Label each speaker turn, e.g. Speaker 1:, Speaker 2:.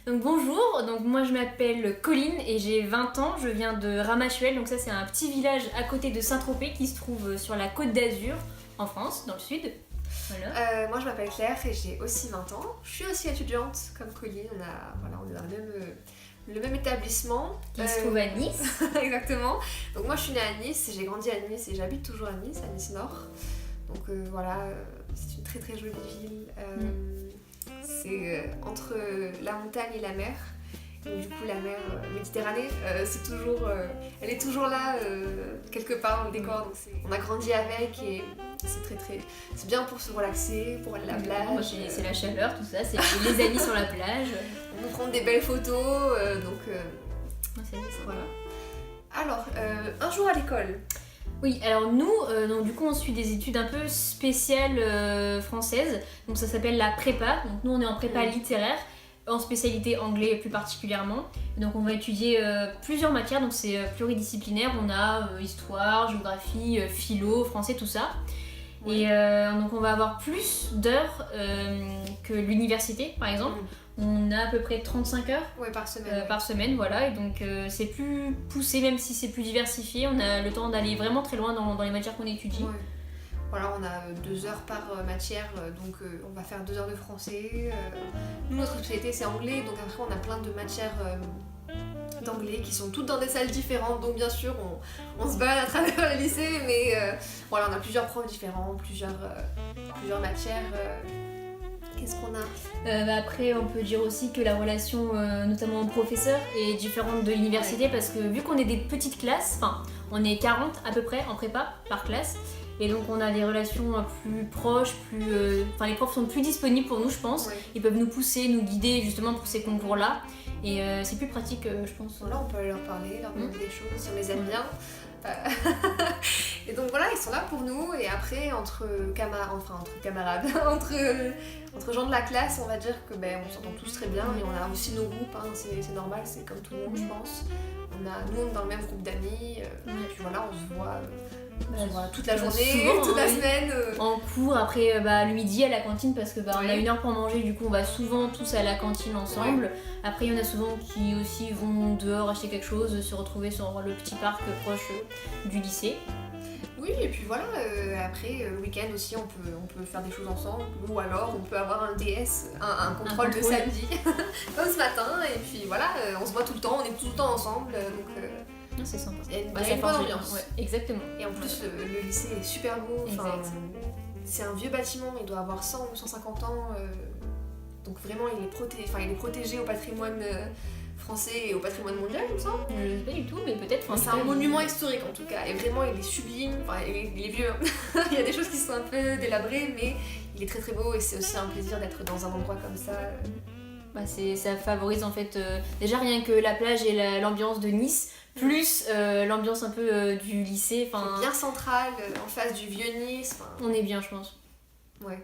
Speaker 1: Donc bonjour, donc moi je m'appelle Colline et j'ai 20 ans, je viens de Ramachuel, donc ça c'est un petit village à côté de Saint-Tropez qui se trouve sur la côte d'Azur, en France, dans le sud. Voilà.
Speaker 2: Moi je m'appelle Claire et j'ai aussi 20 ans. Je suis aussi étudiante comme Colline, on est dans le même établissement.
Speaker 1: Qui se trouve à Nice.
Speaker 2: Exactement. Donc moi je suis née à Nice, j'ai grandi à Nice et j'habite toujours à Nice Nord. Donc c'est une très très jolie ville. C'est entre la montagne et la mer. Donc du coup la mer Méditerranée, elle est toujours là quelque part dans le décor. Donc on a grandi avec et c'est bien pour se relaxer, pour aller à la plage.
Speaker 1: C'est la chaleur, tout ça, c'est les amis sur la plage.
Speaker 2: On nous prend des belles photos, voilà. Alors, un jour à l'école.
Speaker 1: Oui, alors nous, donc du coup on suit des études un peu spéciales françaises, donc ça s'appelle la prépa, donc nous on est en prépa littéraire, en spécialité anglais plus particulièrement, donc on va étudier plusieurs matières, donc c'est pluridisciplinaire, on a histoire, géographie, philo, français, tout ça. Ouais. Et donc on va avoir plus d'heures que l'université par exemple. On a à peu près 35 heures par semaine, voilà, et donc c'est plus poussé, même si c'est plus diversifié, on a le temps d'aller vraiment très loin dans les matières qu'on étudie.
Speaker 2: Ouais. Voilà, on a 2 heures par matière, donc on va faire 2 heures de français. Nous, notre spécialité c'est anglais, donc après on a plein de matières d'anglais qui sont toutes dans des salles différentes, donc bien sûr on se balade à travers le lycée, mais voilà, on a plusieurs profs différents, plusieurs matières. Qu'est-ce qu'on a
Speaker 1: Après, on peut dire aussi que la relation, notamment aux professeurs, est différente de l'université parce que vu qu'on est des petites classes, enfin, on est 40 à peu près en prépa par classe, et donc on a des relations plus proches, les profs sont plus disponibles pour nous, je pense. Ouais. Ils peuvent nous pousser, nous guider justement pour ces concours-là, et c'est plus pratique, je pense.
Speaker 2: Voilà, on peut leur parler, leur demander des choses si on les aime bien. Et donc voilà, ils sont là pour nous, et après entre camarades, entre gens de la classe, on va dire que on s'entend tous très bien, et on a aussi nos groupes, hein, c'est normal, c'est comme tout le monde je pense. Nous on est dans le même groupe d'amis, puis voilà, on se voit toute la journée, souvent, toute la semaine.
Speaker 1: En cours, après le midi à la cantine, parce que on a 1 heure pour manger, du coup on va souvent tous à la cantine ensemble. Après il y en a souvent qui aussi vont dehors acheter quelque chose, se retrouver sur le petit parc proche du lycée.
Speaker 2: Oui, et puis voilà, après le week-end aussi on peut faire des choses ensemble, ou alors on peut avoir un DS, un contrôle de samedi, comme ce matin, et puis voilà, on se voit tout le temps, on est tout le temps ensemble, donc
Speaker 1: c'est sympa.
Speaker 2: Il y a une bonne ambiance.
Speaker 1: Ouais, exactement.
Speaker 2: Et en plus, le lycée est super beau. C'est un vieux bâtiment, il doit avoir 100 ou 150 ans. Donc vraiment, il est protégé au patrimoine français et au patrimoine mondial, il me semble.
Speaker 1: Je ne sais pas du tout, mais peut-être.
Speaker 2: C'est un monument historique en tout cas. Et vraiment, il est sublime. Enfin, il est vieux. Il y a des choses qui sont un peu délabrées, mais il est très très beau. Et c'est aussi un plaisir d'être dans un endroit comme ça.
Speaker 1: Ça favorise en fait déjà rien que la plage et l'ambiance de Nice, plus l'ambiance un peu du lycée.
Speaker 2: C'est bien central, en face du vieux Nice.
Speaker 1: On est bien, je pense.
Speaker 2: Ouais.